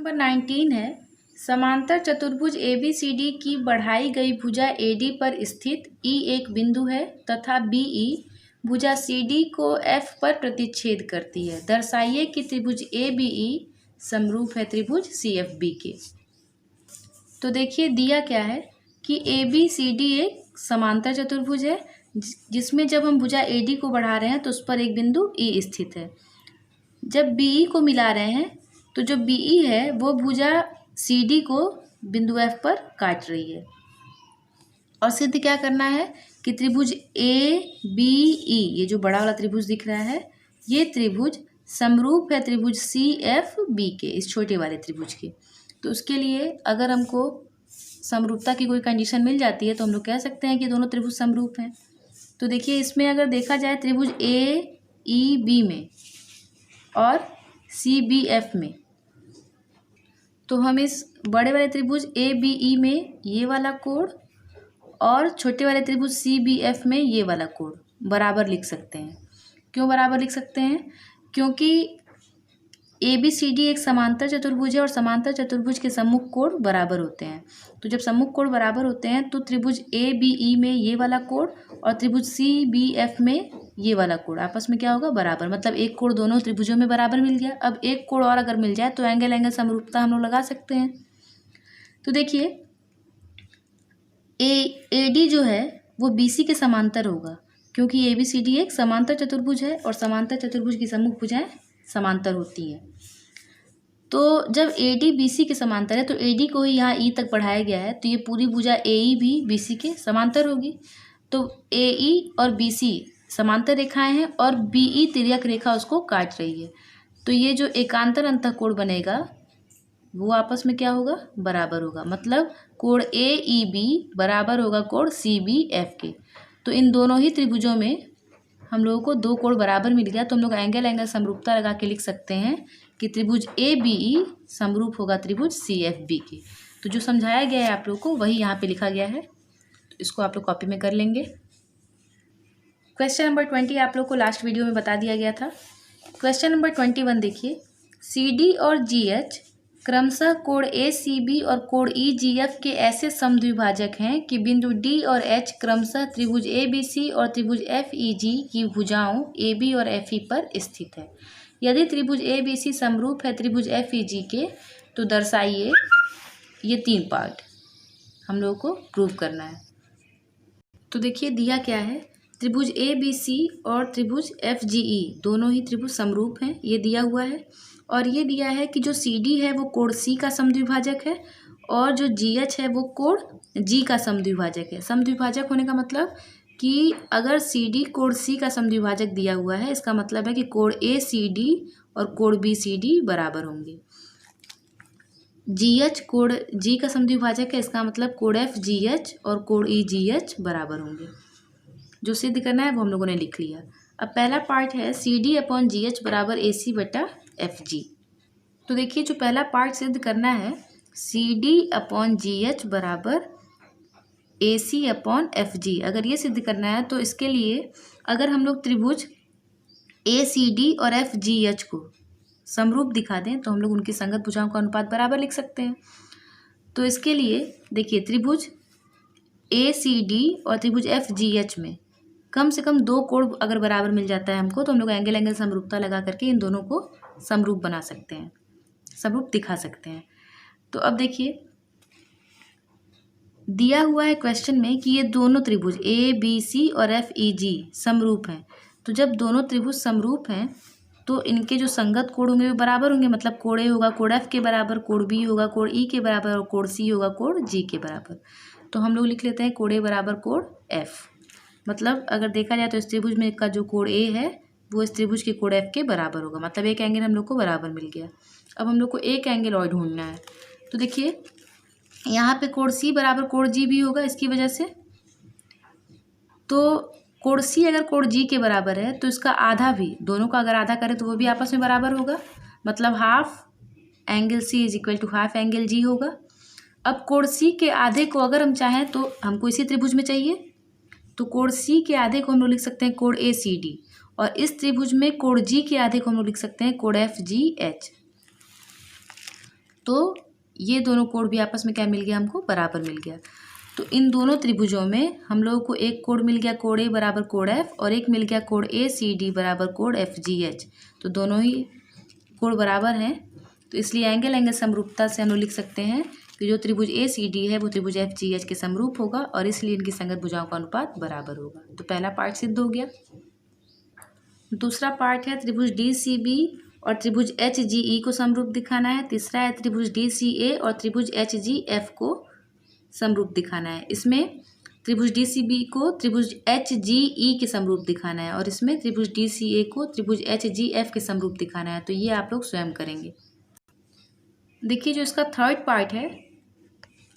Number 19 है, समांतर चतुर्भुज ABCD की बढ़ाई गई भुजा AD पर स्थित E एक बिंदु है तथा BE भुजा CD को F पर प्रतिच्छेद करती है। दर्शाइए कि त्रिभुज ABE समरूप है त्रिभुज CFB के। तो देखिए दिया क्या है कि ABCD एक समांतर चतुर्भुज है जिसमें जब हम भुजा AD को बढ़ा रहे हैं तो उस पर एक बिंदु E स्थित है। जब BE को मिला रहे हैं तो जो BE है वो भुजा CD को बिंदु F पर काट रही है। और सिद्ध क्या करना है कि त्रिभुज ABE, ये जो बड़ा वाला त्रिभुज दिख रहा है, ये त्रिभुज समरूप है त्रिभुज CFB के, इस छोटे वाले त्रिभुज के। तो उसके लिए अगर हमको समरूपता की कोई कंडीशन मिल जाती है तो हम लोग कह सकते हैं कि दोनों त्रिभुज समरूप हैं। तो देखिए इसमें अगर देखा जाए त्रिभुज AEB में और CBF में, तो हम इस बड़े वाले त्रिभुज ABE में ये वाला कोण और छोटे वाले त्रिभुज CBF में ये वाला कोण बराबर लिख सकते हैं। क्यों बराबर लिख सकते हैं? क्योंकि ABCD एक समांतर चतुर्भुज है और समांतर चतुर्भुज के सम्मुख कोण बराबर होते हैं। तो जब सम्मुख कोण बराबर होते हैं तो त्रिभुज ABE में ये वाला कोण और त्रिभुज CBF में ये वाला कोण आपस में क्या होगा? बराबर। मतलब एक कोण दोनों त्रिभुजों में बराबर मिल गया। अब एक कोण और अगर मिल जाए तो एंगल एंगल समरूपता हम लोग लगा सकते हैं। तो देखिए AD जो है वो BC के समांतर होगा क्योंकि ABCD एक समांतर चतुर्भुज है और समांतर चतुर्भुज की सम्मुख भुजाएं समांतर होती हैं। तो जब AD BC के समांतर है तो AD को ही यहाँ E तक बढ़ाया गया है तो ये पूरी भुजा AE भी BC के समांतर होगी। तो AE और BC समांतर रेखाएं हैं और BE तिर्यक रेखा उसको काट रही है। तो ये जो एकांतर अंतःकोण बनेगा वो आपस में क्या होगा? बराबर होगा। मतलब कोण AEB बराबर होगा कोण CBF के। तो इन दोनों ही त्रिभुजों में हम लोगों को दो कोण बराबर मिल गया। तो हम लोग एंगल एंगल समरूपता लगा के लिख सकते हैं कि त्रिभुज ABE समरूप होगा त्रिभुज CFB के। तो जो समझाया गया है आप लोग को वही यहाँ पे लिखा गया है। तो इसको आप लोग कॉपी में कर लेंगे। क्वेश्चन नंबर 20 आप लोग को लास्ट वीडियो में बता दिया गया था। क्वेश्चन नंबर 21 देखिए, CD और GH क्रमशः कोण ACB और कोण EGF के ऐसे समद्विभाजक हैं कि बिंदु D और H क्रमशः त्रिभुज ABC और त्रिभुज FEG की भुजाओं AB और FE पर स्थित है। यदि त्रिभुज ABC समरूप है त्रिभुज FEG के तो दर्शाइए। ये 3 पार्ट हम लोगों को प्रूव करना है। तो देखिए दिया क्या है, त्रिभुज ABC और त्रिभुज FGE दोनों ही त्रिभुज समरूप हैं, ये दिया हुआ है। और ये दिया है कि जो CD है वो कोण C का समद्विभाजक है और जो GH है वो कोण G का समद्विभाजक है। समद्विभाजक होने का मतलब कि अगर CD कोण C का समद्विभाजक दिया हुआ है, इसका मतलब है कि कोण ACD और कोण BCD बराबर होंगे। GH कोण G का समद्विभाजक है, इसका मतलब कोण FGH और कोण EGH बराबर होंगे। जो सिद्ध करना है वो हम लोगों ने लिख लिया। अब पहला पार्ट है CD अपॉन GH बराबर AC बटा FG। तो देखिए जो पहला पार्ट सिद्ध करना है, CD अपॉन GH बराबर AC अपॉन FG, अगर ये सिद्ध करना है तो इसके लिए अगर हम लोग त्रिभुज ACD और FGH को समरूप दिखा दें तो हम लोग उनकी संगत भुजाओं का अनुपात बराबर लिख सकते हैं। तो इसके लिए देखिए त्रिभुज ACD और त्रिभुज FGH में कम से कम 2 कोण अगर बराबर मिल जाता है हमको तो हम लोग एंगल एंगल समरूपता लगा करके इन दोनों को समरूप बना सकते हैं, समरूप दिखा सकते हैं। तो अब देखिए दिया हुआ है क्वेश्चन में कि ये दोनों त्रिभुज ABC और FEG समरूप हैं। तो जब दोनों त्रिभुज समरूप हैं तो इनके जो संगत कोण होंगे वो बराबर होंगे। मतलब कोण A होगा कोण F के बराबर, कोण B होगा कोण E के बराबर और कोण C होगा कोण G के बराबर। तो हम लोग लिख लेते हैं कोण A बराबर कोण F। मतलब अगर देखा जाए तो इस त्रिभुज में का जो कोण A है वो इस त्रिभुज के कोण F के बराबर होगा। मतलब एक एंगल हम लोग को बराबर मिल गया। अब हम लोग को एक एंगल और ढूंढना है। तो देखिए यहाँ पे कोण C बराबर कोण G भी होगा इसकी वजह से। तो कोण C अगर कोण G के बराबर है तो इसका आधा भी, दोनों का अगर आधा करें तो वो भी आपस में बराबर होगा। मतलब half angle C is equal to half angle G होगा। अब कोण C के आधे को अगर हम चाहें तो हमको इसी त्रिभुज में चाहिए, तो कोण C के आधे को हम लोग लिख सकते हैं कोण ACD और इस त्रिभुज में कोण G के आधे को हम लोग लिख सकते हैं कोण FGH। तो ये दोनों कोण भी आपस में क्या मिल गया, हमको बराबर मिल गया। तो इन दोनों त्रिभुजों में हम लोगों को एक कोण मिल गया कोण ए बराबर कोण एफ, और एक मिल गया कोण ए सी डी बराबर कोण एफ जी एच। तो दोनों ही कोण बराबर हैं, तो इसलिए एंगल समरूपता से हम लोग लिख सकते हैं कि जो त्रिभुज ए सी डी है वो त्रिभुज एफ जी एच के समरूप होगा, और इसलिए इनकी संगत भुजाओं का अनुपात बराबर होगा। तो पहला पार्ट सिद्ध हो गया। दूसरा पार्ट है त्रिभुज डी सी बी और त्रिभुज एच जी ई को समरूप दिखाना है। तीसरा है त्रिभुज डी सी ए और त्रिभुज एच जी एफ को समरूप दिखाना है। इसमें त्रिभुज डी सी बी को त्रिभुज एच जी ई के समरूप दिखाना है, और इसमें त्रिभुज डी सी ए को त्रिभुज एच जी एफ के समरूप दिखाना है। तो ये आप लोग स्वयं करेंगे। देखिए, जो इसका थर्ड पार्ट है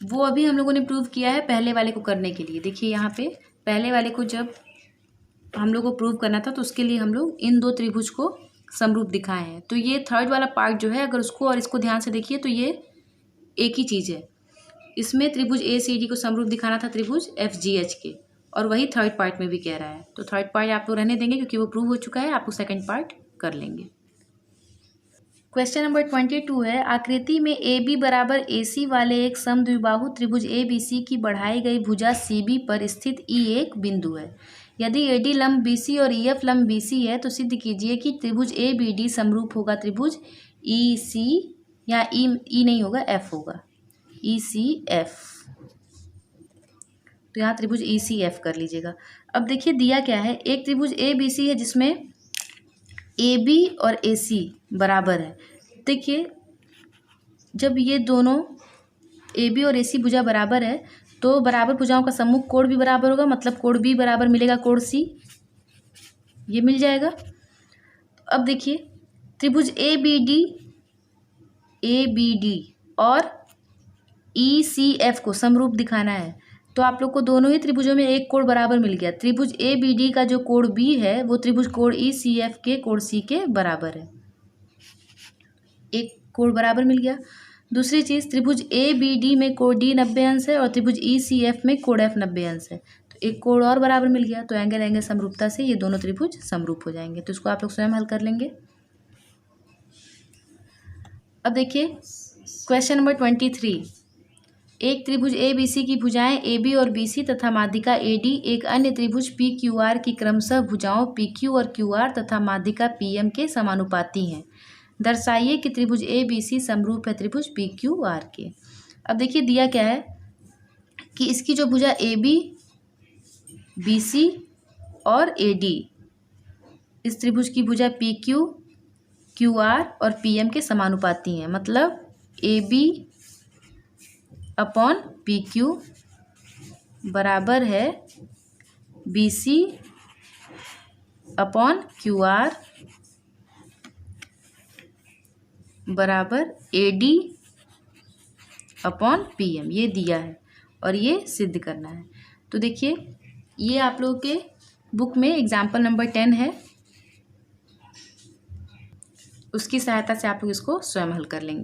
वो अभी हम लोगों ने प्रूव किया है पहले वाले को करने के लिए। देखिए यहाँ पे पहले वाले को जब हम लोग को प्रूव करना था तो उसके लिए हम लोग इन दो त्रिभुज को समरूप दिखाए हैं। तो ये थर्ड वाला पार्ट जो है, अगर उसको और इसको ध्यान से देखिए तो ये एक ही चीज़ है। इसमें त्रिभुज ए सी डी को समरूप दिखाना था त्रिभुज एफ जी एच के, और वही थर्ड पार्ट में भी कह रहा है। तो थर्ड पार्ट आप लोग रहने देंगे क्योंकि वो प्रूव हो चुका है, आप लोग सेकेंड पार्ट कर लेंगे। क्वेश्चन नंबर 22 है, आकृति में ए बी बराबर ए सी वाले एक समद्विबाहु त्रिभुज ए बी सी की बढ़ाई गई भुजा सी बी पर स्थित ई एक बिंदु है। यदि ए डी लंब बी सी और ई एफ लंब बी सी है तो सिद्ध कीजिए कि त्रिभुज ए बी डी समरूप होगा त्रिभुज ई सी, या ई नहीं होगा, एफ होगा, ई सी एफ। तो यहाँ त्रिभुज ई सी एफ कर लीजिएगा। अब देखिए दिया क्या है, एक त्रिभुज ए बी सी है जिसमें ए बी और ए सी बराबर है। देखिए, जब ये दोनों ए बी और ए सी भुजा बराबर है तो बराबर भुजाओं का सम्मुख कोण भी बराबर होगा, मतलब कोण बी बराबर मिलेगा कोण सी, ये मिल जाएगा। अब देखिए त्रिभुज ए बी डी और ई सी एफ को समरूप दिखाना है, तो आप लोग को दोनों ही त्रिभुजों में एक कोण बराबर मिल गया। त्रिभुज ए बी डी का जो कोण बी है वो त्रिभुज कोण ई सी एफ के कोण सी के बराबर है, एक कोण बराबर मिल गया। दूसरी चीज़, त्रिभुज ए बी डी में कोण डी 90 अंश है और त्रिभुज ई सी एफ में कोण एफ 90 अंश है, तो एक कोण और बराबर मिल गया। तो एंगल समरूपता से ये दोनों त्रिभुज समरूप हो जाएंगे। तो इसको आप लोग स्वयं हल कर लेंगे। अब देखिए क्वेश्चन नंबर 23, एक त्रिभुज ए बी सी की भुजाएं ए बी और बी सी तथा माध्यिका ए डी एक अन्य त्रिभुज पी क्यू आर की क्रमशः भुजाओं पी क्यू और क्यू आर तथा माध्यिका पी एम के समानुपाती हैं। दर्शाइए कि त्रिभुज ए बी सी समरूप है त्रिभुज पी क्यू आर के। अब देखिए दिया क्या है कि इसकी जो भुजा ए बी, बी सी और ए डी, इस त्रिभुज की भुजा पी क्यू, क्यू आर और पी एम के समानुपाती हैं। मतलब A B upon P Q बराबर है B C upon Q R बराबर A D upon P M, ये दिया है और ये सिद्ध करना है। तो देखिए ये आप लोगों के बुक में एग्जाम्पल नंबर 10 है, उसकी सहायता से आप लोग इसको स्वयं हल कर लेंगे।